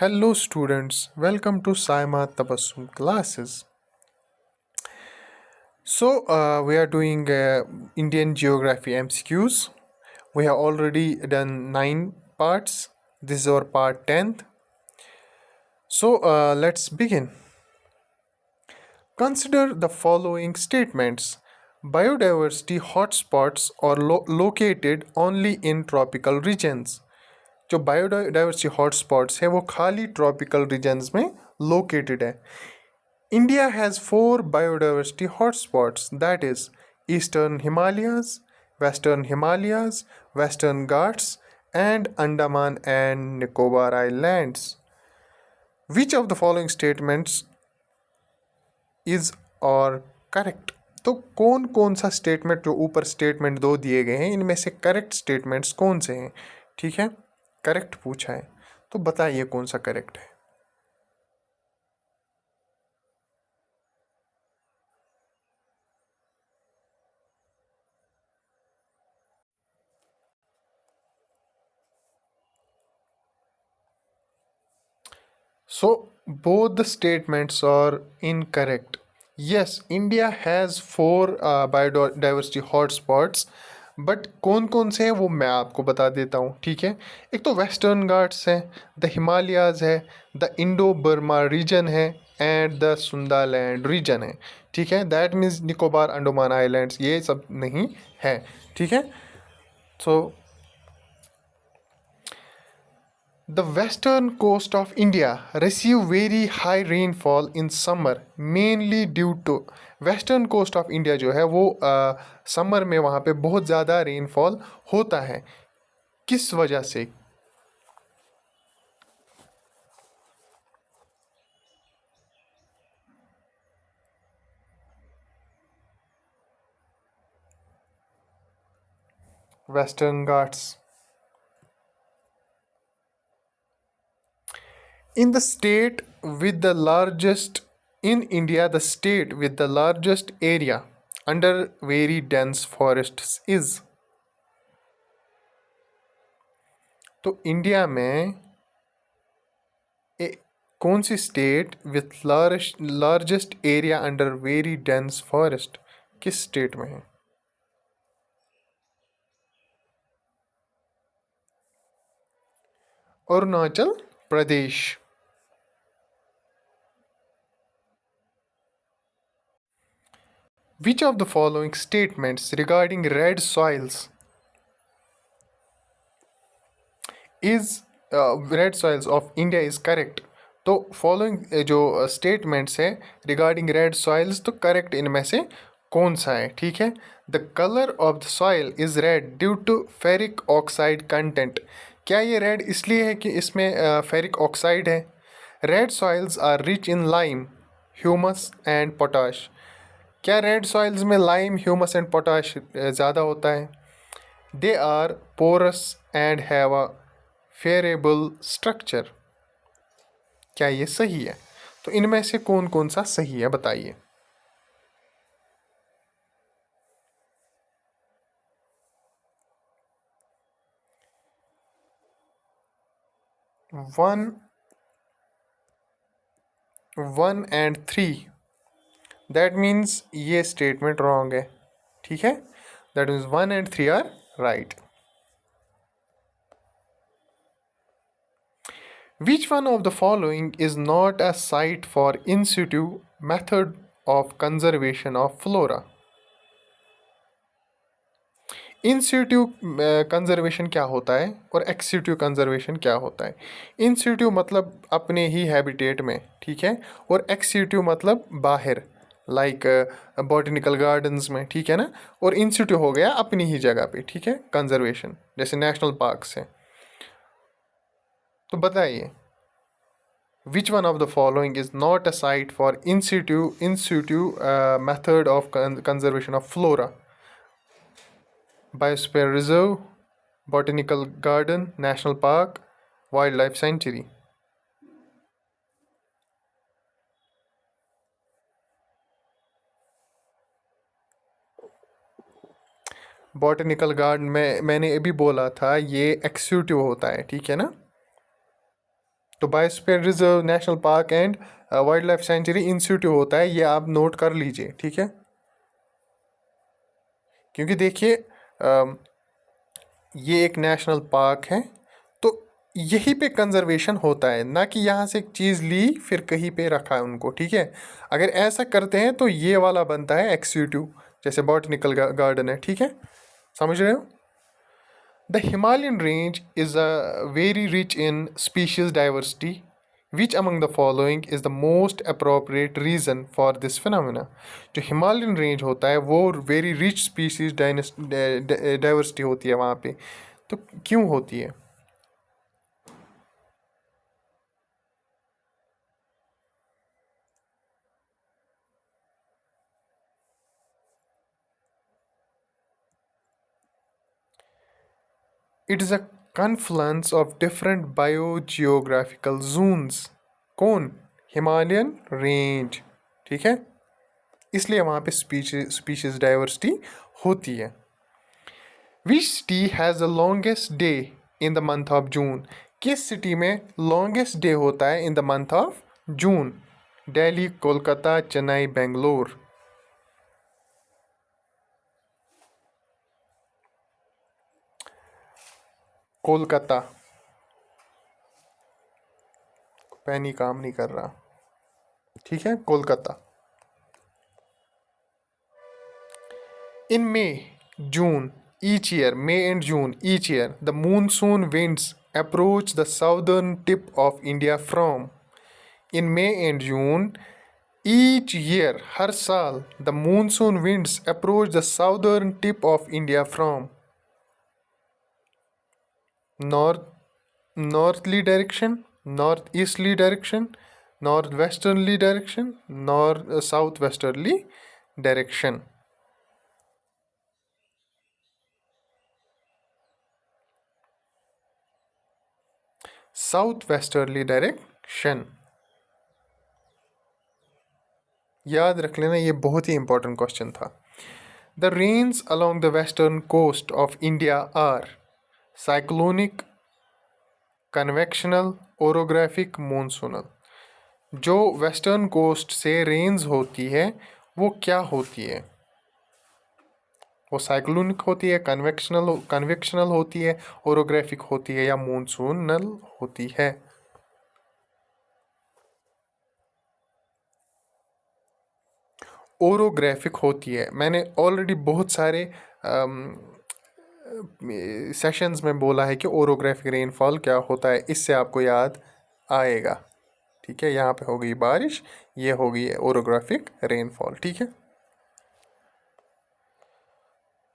Hello students, welcome to Saima Tabassum classes. We are doing Indian Geography MCQs. We have already done 9 parts. This is our part 10th. Let's begin. Consider the following statements. Biodiversity hotspots are located only in tropical regions. जो biodiversity hotspots है वो खाली tropical regions में located है. India has 4 biodiversity hotspots, that is, Eastern Himalayas, Western Himalayas, Western Ghats, and Andaman and Nicobar Islands. Which of the following statements is or correct? तो कौन कौन सा स्टेटमेंट जो ऊपर स्टेटमेंट दो दिए गए हैं इनमें से करेक्ट स्टेटमेंट्स कौन से हैं? ठीक है, करेक्ट पूछा है तो बताइए कौन सा करेक्ट है. So both the statements are incorrect. Yes, India has 4 biodiversity hotspots, but कौन कौन से हैं वो मैं आपको बता देता हूँ. ठीक है, एक तो वेस्टर्न घाट्स है, द हिमालयाज है, द इंडो बर्मा रीजन है एंड द सुंदालैंड रीजन है. ठीक है, that means Nicobar Andaman islands ये सब नहीं है. ठीक है, सो The western coast of India receive very high rainfall in summer mainly due to western coast of India जो है वो समर में वहाँ पे बहुत ज़्यादा रेनफॉल होता है. किस वजह से? Western Ghats. In the state with the largest in India, the state with the largest area under very dense forests is. तो इंडिया में कौन सी state with largest area under very dense forest किस स्टेट में है? Arunachal Pradesh. Which of the following statements regarding red soils is red soils of India is correct? तो following जो statements है रिगार्डिंग रेड सॉइल्स तो करेक्ट इनमें से कौन सा है? ठीक है, the colour of the soil is red due to ferric oxide content. क्या ये रेड इसलिए है कि इसमें फेरिक ऑक्साइड है? Red soils are rich in lime, humus and potash. क्या रेड सॉइल्स में लाइम, ह्यूमस एंड पोटाश ज़्यादा होता है? They are porous and have a favourable structure. क्या ये सही है? तो इनमें से कौन कौन सा सही है बताइए. वन एंड 3, दैट मीन्स ये स्टेटमेंट रॉन्ग है. ठीक है, that means 1 and 3 are right. Which one of the following is not a site for in situ method of conservation of flora? In Situ conservation क्या होता है और एक्स सिटू कंजर्वेशन क्या होता है? इन सिटू मतलब अपने ही हैबिटेट में. ठीक है, और एक्स सिटू मतलब बाहर लाइक बॉटनिकल गार्डन्स में. ठीक है ना, और इन सिटू हो गया अपनी ही जगह पे. ठीक है, कंजर्वेशन जैसे नेशनल पार्क्स हैं. तो बताइए which one of the following is not a site for in situ method of conservation of flora? Biosphere reserve, botanical garden, national park, wildlife sanctuary. Botanical garden में मैंने अभी बोला था ये एक्सिक्यूटिव होता है. ठीक है ना, तो biosphere reserve, national park and wild life sanctuary institute होता है, ये आप नोट कर लीजिए, ठीक है। क्योंकि देखिए ये एक नेशनल पार्क है, तो यहीं पे कंजर्वेशन होता है, ना कि यहाँ से एक चीज़ ली फिर कहीं पे रखा है उनको, ठीक है। अगर ऐसा करते हैं तो ये वाला बनता है एक्सिक्यूटिव, जैसे बॉटनिकल गार्डन है, ठीक है, समझ रहे हो। The Himalayan range is very rich in species diversity, which among the following is the most appropriate reason for this phenomena. जो हिमालयन रेंज होता है वो वेरी रिच स्पीशीज डाइवर्सिटी होती है वहाँ पे, तो क्यों होती है। It is a confluence of different biogeographical zones. कौन? हिमालयन रेंज, ठीक है, इसलिए वहाँ पे स्पीशीज डाइवर्सिटी होती है। Which city has the longest day in the month of June. किस सिटी में लॉन्गेस्ट डे होता है in the month of June? Delhi, Kolkata, Chennai, Bangalore. Kolkata. Pen ही काम नहीं कर रहा, ठीक है, Kolkata. In May, June each year, May and June each year, the monsoon winds approach the southern tip of India from. In May and June each year, हर साल, the monsoon winds approach the southern tip of India from north, northerly direction, northeasterly direction, northwesterly direction, north southwesterly direction. Southwesterly direction. याद रख लेना, ये बहुत ही important question था। The rains along the western coast of India are cyclonic, convectional, orographic, monsoonal. जो western coast से rains होती है वो क्या होती है? वो साइक्लोनिक होती है, कन्वेक्शनल होती है, ओरोग्राफिक होती है, या मॉनसूनल होती है? ओरोग्राफिक होती है। मैंने ऑलरेडी बहुत सारे सेशंस में बोला है कि ओरोग्राफिक रेनफॉल क्या होता है, इससे आपको याद आएगा, ठीक है। यहाँ पे हो गई बारिश, ये हो गई ओरोग्राफिक रेनफॉल, ठीक है।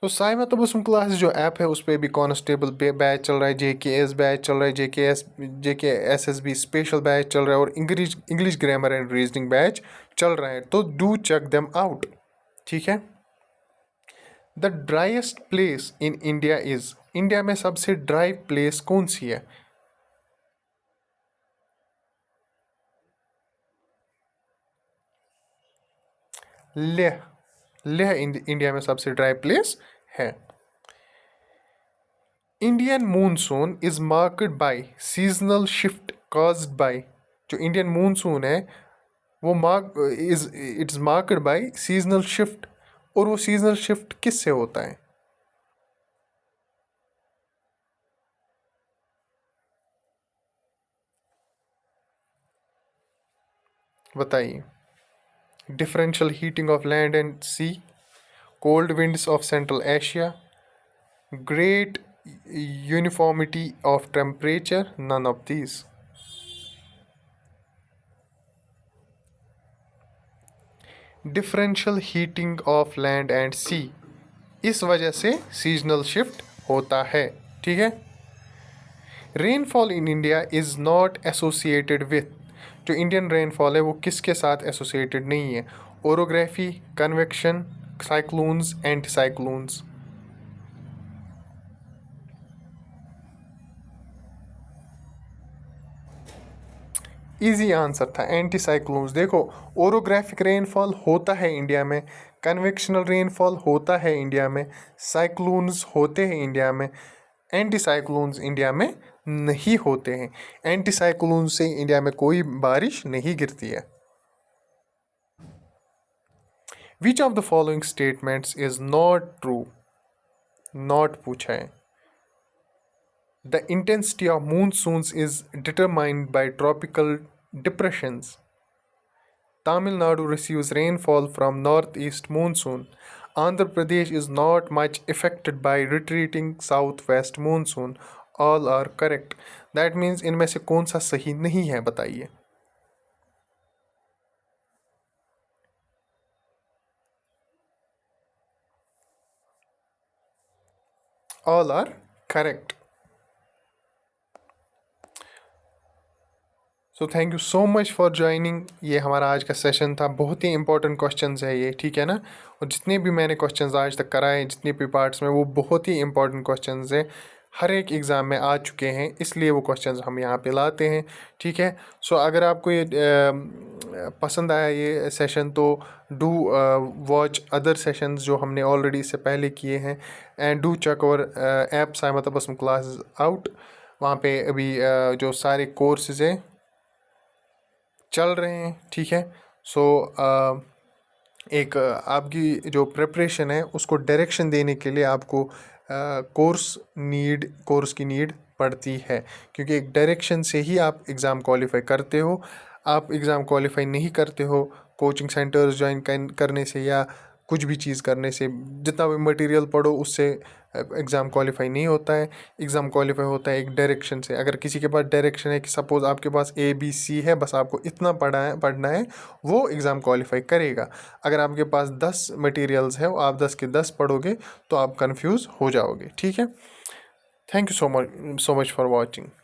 तो साइमा तबसुम क्लास जो ऐप है उस पर भी कांस्टेबल बैच चल रहा है, जेकेएस बैच चल रहा है, जेकेएसएसबी स्पेशल बैच चल रहा है, और English grammar and reasoning batch चल रहा है, तो डू चेक देम आउट, ठीक है। The driest place in India is, India में सबसे ड्राई प्लेस कौन सी है? लेह। लेह इंडिया में सबसे ड्राई प्लेस है। Indian monsoon is marked by seasonal shift caused by, जो इंडियन मानसून है वो it's marked by seasonal shift, और वो सीजनल शिफ्ट किससे होता है? बताइए। Differential heating of land and sea, cold winds of central Asia, great uniformity of temperature, none of these. Differential heating of land and sea, इस वजह से seasonal shift होता है, ठीक है। Rainfall in India is not associated with, जो Indian rainfall है वो किसके साथ एसोसिएटेड नहीं है? Orography, convection, cyclones, anticyclones. Easy answer था एंटी साइक्लोन्स। देखो, ओरोग्राफिक रेनफॉल होता है इंडिया में, कन्वेक्शनल रेनफॉल होता है इंडिया में, साइक्लोन्स होते हैं इंडिया में, एंटी साइक्लोन्स इंडिया में नहीं होते हैं। एंटी साइक्लोन से इंडिया में कोई बारिश नहीं गिरती है। Which of the following statements is not true? Not पूछा है। The intensity of monsoons is determined by tropical depressions. Tamil Nadu receives rainfall from northeast monsoon. Andhra Pradesh is not much affected by retreating southwest monsoon. All are correct. That means इनमें से कौन सा सही नहीं है बताइए। All are correct. So thank you so much for joining. ये हमारा आज का सेशन था, बहुत ही इंपॉर्टेंट क्वेश्चंस है ये, ठीक है ना। और जितने भी मैंने क्वेश्चंस आज तक कराए, जितने भी पार्ट्स में, वो बहुत ही इंपॉर्टेंट क्वेश्चंस है, हर एक एग्ज़ाम में आ चुके हैं, इसलिए वो क्वेश्चंस हम यहाँ पे लाते हैं, ठीक है। सो अगर आपको ये पसंद आया ये सेशन, तो डू वॉच अदर सेशंस जो हमने ऑलरेडी इससे पहले किए हैं, and do check our app Saima Tabassum classes out. वहाँ पे अभी जो सारे कोर्सेज हैं चल रहे हैं, ठीक है। सो एक आपकी जो प्रिपरेशन है उसको डायरेक्शन देने के लिए आपको कोर्स की नीड पड़ती है, क्योंकि एक डायरेक्शन से ही आप एग्ज़ाम क्वालिफाई करते हो। आप एग्ज़ाम क्वालिफाई नहीं करते हो कोचिंग सेंटर्स ज्वाइन करने से या कुछ भी चीज़ करने से, जितना भी मटेरियल पढ़ो उससे एग्ज़ाम क्वालिफाई नहीं होता है। एग्ज़ाम क्वालिफाई होता है एक डायरेक्शन से। अगर किसी के पास डायरेक्शन है कि सपोज़ आपके पास ABC है, बस आपको इतना पढ़ना है, वो एग्ज़ाम क्वालिफाई करेगा। अगर आपके पास 10 मटेरियल्स है, आप 10 के 10 पढ़ोगे तो आप कंफ्यूज हो जाओगे, ठीक है। Thank you so much for watching.